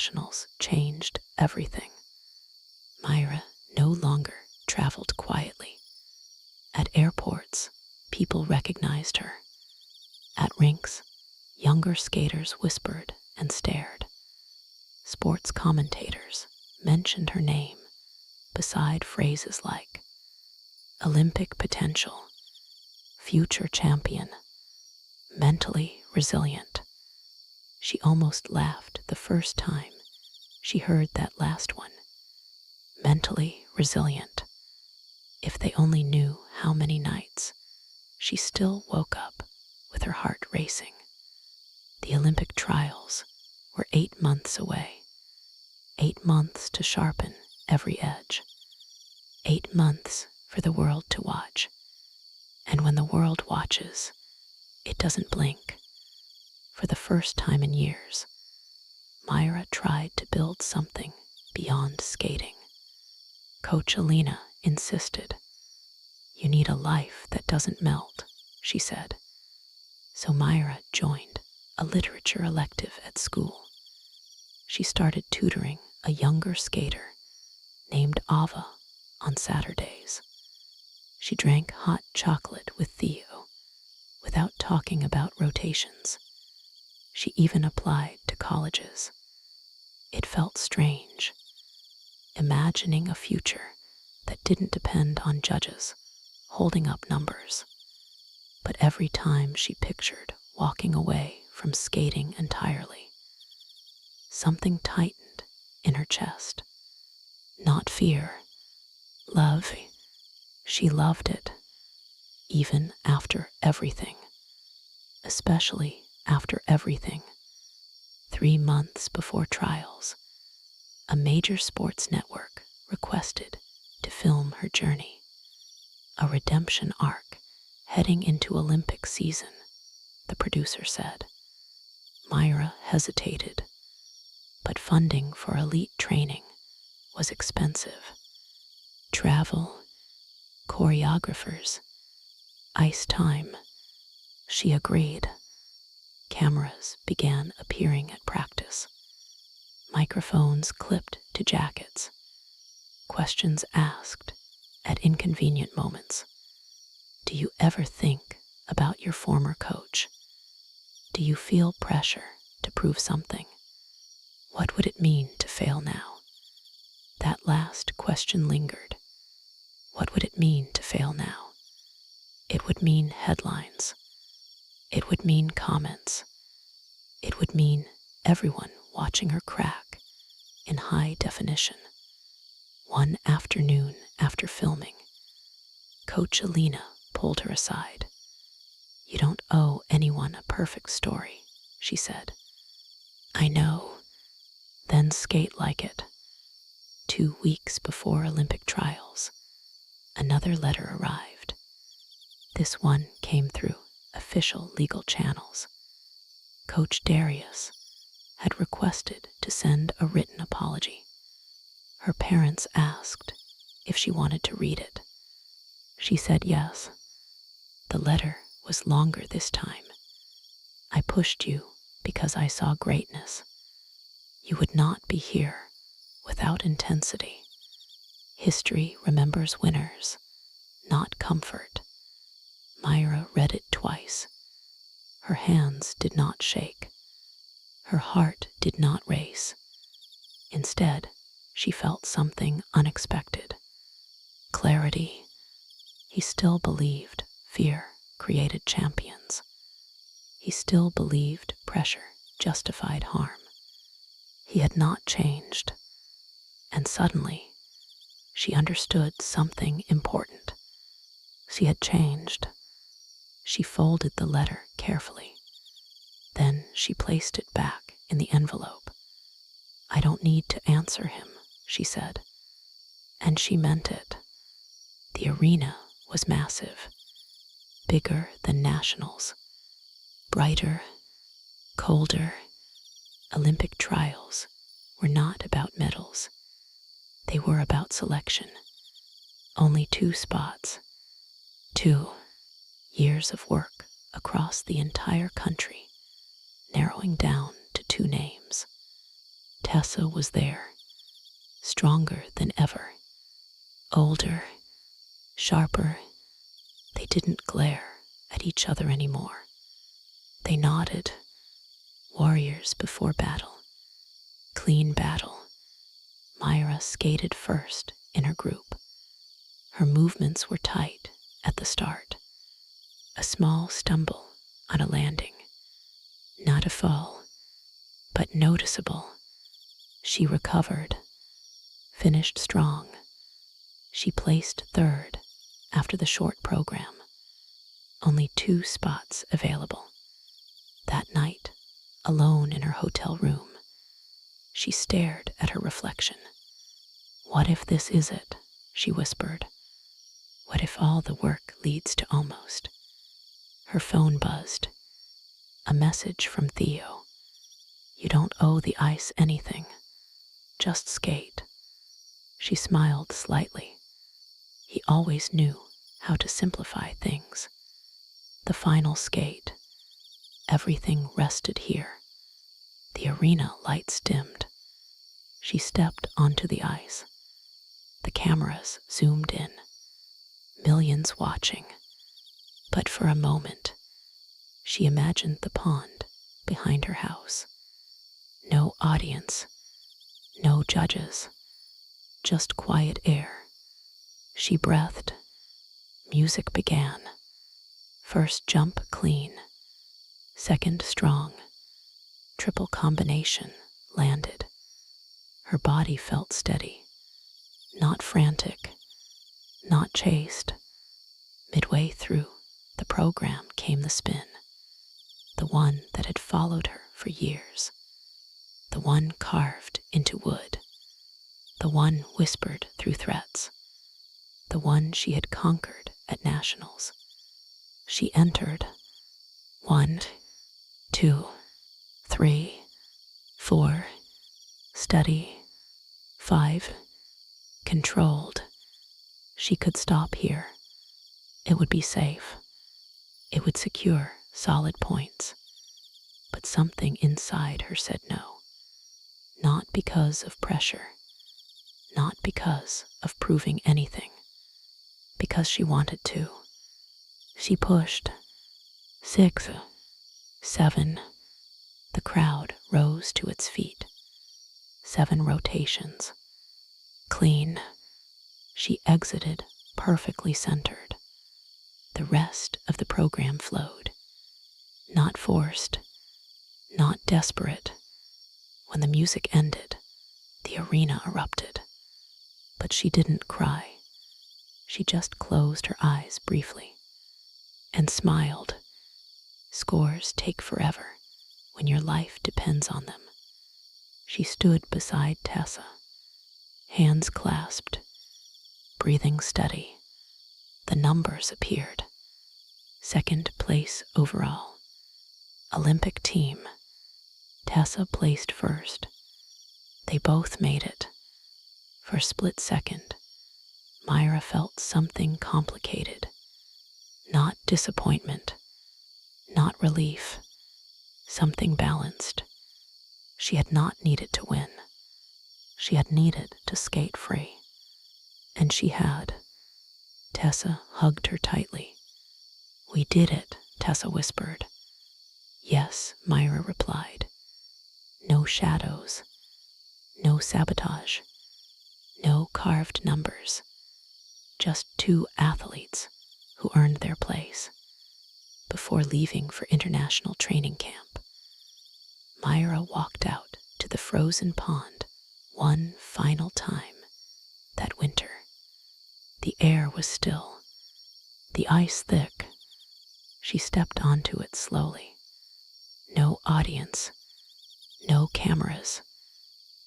nationals changed everything. Myra no longer traveled quietly. At airports, people recognized her. At rinks, younger skaters whispered and stared. Sports commentators mentioned her name beside phrases like Olympic potential, future champion, mentally resilient. She almost laughed the first time she heard that last one. Mentally resilient. If they only knew how many nights she still woke up with her heart racing. The Olympic trials were 8 months away. 8 months to sharpen every edge. 8 months for the world to watch. And when the world watches, it doesn't blink. For the first time in years, Myra tried to build something beyond skating. Coach Alina insisted. You need a life that doesn't melt, she said. So Myra joined a literature elective at school. She started tutoring a younger skater named Ava on Saturdays. She drank hot chocolate with Theo without talking about rotations. She even applied to colleges. It felt strange, imagining a future that didn't depend on judges holding up numbers. But every time she pictured walking away from skating entirely, something tightened in her chest. Not fear, love. She loved it, even after everything, especially after everything. 3 months before trials, a major sports network requested to film her journey. A redemption arc heading into Olympic season, the producer said. Myra hesitated, but funding for elite training was expensive. Travel, choreographers, ice time. She agreed. Cameras began appearing at practice. Microphones clipped to jackets. Questions asked at inconvenient moments. Do you ever think about your former coach? Do you feel pressure to prove something? What would it mean to fail now? That last question lingered. What would it mean to fail now? It would mean headlines. It would mean comments. It would mean everyone watching her crack in high definition. One afternoon after filming, Coach Alina pulled her aside. You don't owe anyone a perfect story, she said. I know. Then skate like it. 2 weeks before Olympic trials, another letter arrived. This one came through official legal channels. Coach Darius had requested to send a written apology. Her parents asked if she wanted to read it. She said yes. The letter was longer this time. I pushed you because I saw greatness. You would not be here without intensity. History remembers winners, not comfort. Myra read it twice. Her hands did not shake. Her heart did not race. Instead, she felt something unexpected. Clarity. He still believed fear created champions. He still believed pressure justified harm. He had not changed. And suddenly, she understood something important. She had changed. She folded the letter carefully. Then she placed it back in the envelope. I don't need to answer him, she said. And she meant it. The arena was massive, bigger than nationals, brighter, colder. Olympic trials were not about medals. They were about selection. Only 2 spots. 2 years of work across the entire country, narrowing down to 2 names. Tessa was there, stronger than ever, older, sharper. They didn't glare at each other anymore. They nodded, warriors before battle, clean battle. Myra skated first in her group. Her movements were tight at the start. A small stumble on a landing. Not a fall, but noticeable. She recovered, finished strong. She placed third after the short program. Only 2 spots available. That night, alone in her hotel room, she stared at her reflection. What if this is it? She whispered. What if all the work leads to almost? Her phone buzzed. A message from Theo. You don't owe the ice anything. Just skate. She smiled slightly. He always knew how to simplify things. The final skate. Everything rested here. The arena lights dimmed. She stepped onto the ice. The cameras zoomed in. Millions watching. But for a moment, she imagined the pond behind her house. No audience, no judges, just quiet air. She breathed. Music began. First jump clean, second strong. Triple combination landed. Her body felt steady, not frantic, not chased. Midway through, the program came the spin. The one that had followed her for years. The one carved into wood. The one whispered through threats. The one she had conquered at nationals. She entered. 1, 2, 3, 4. Steady. 5. Controlled. She could stop here. It would be safe. It would secure solid points. But something inside her said no. Not because of pressure. Not because of proving anything. Because she wanted to. She pushed. 6, 7. The crowd rose to its feet. 7 rotations. Clean. She exited perfectly centered. The rest of the program flowed. Not forced. Not desperate. When the music ended, the arena erupted. But she didn't cry. She just closed her eyes briefly and smiled. Scores take forever when your life depends on them. She stood beside Tessa, hands clasped, breathing steady. The numbers appeared. 2nd place overall. Olympic team. Tessa placed first. They both made it. For a split second, Myra felt something complicated. Not disappointment, not relief, something balanced. She had not needed to win. She had needed to skate free. And she had. Tessa hugged her tightly. We did it, Tessa whispered. Yes, Myra replied. No shadows, no sabotage, no carved numbers. Just 2 athletes who earned their place. Before leaving for international training camp, Myra walked out to the frozen pond one final time that winter. The air was still, the ice thick. She stepped onto it slowly. No audience, no cameras.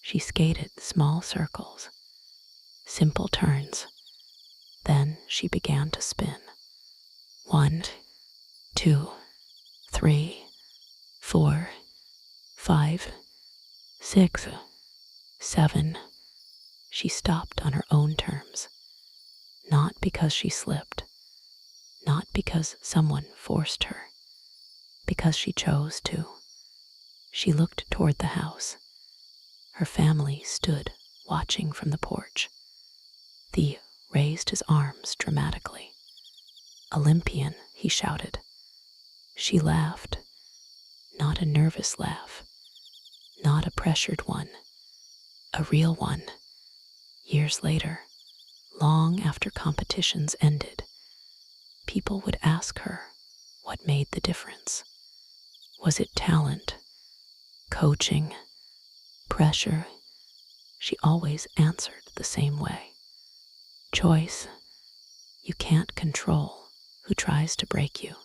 She skated small circles, simple turns. Then she began to spin. 1, 2, 3, 4, 5, 6, 7. She stopped on her own terms. Not because she slipped. Not because someone forced her. Because she chose to. She looked toward the house. Her family stood watching from the porch. Theo raised his arms dramatically. "Olympian," he shouted. She laughed, not a nervous laugh, not a pressured one, a real one. Years later, long after competitions ended, people would ask her what made the difference. Was it talent, coaching, pressure? She always answered the same way. Choice. You can't control who tries to break you.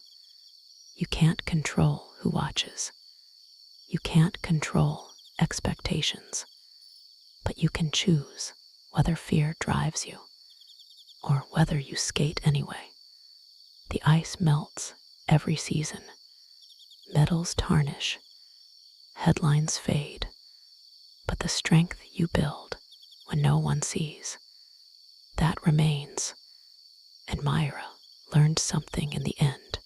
You can't control who watches. You can't control expectations. But you can choose whether fear drives you or whether you skate anyway. The ice melts every season. Medals tarnish. Headlines fade. But the strength you build when no one sees, that remains. And Myra learned something in the end.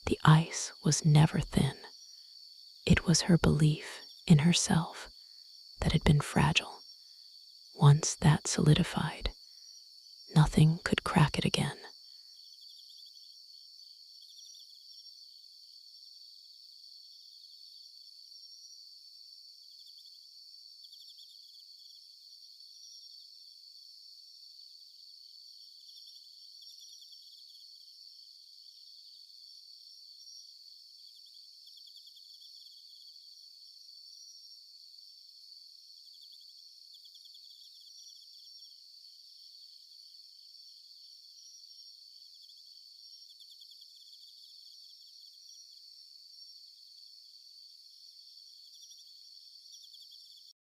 The ice was never thin. It was her belief in herself that had been fragile. Once that solidified, nothing could crack it again.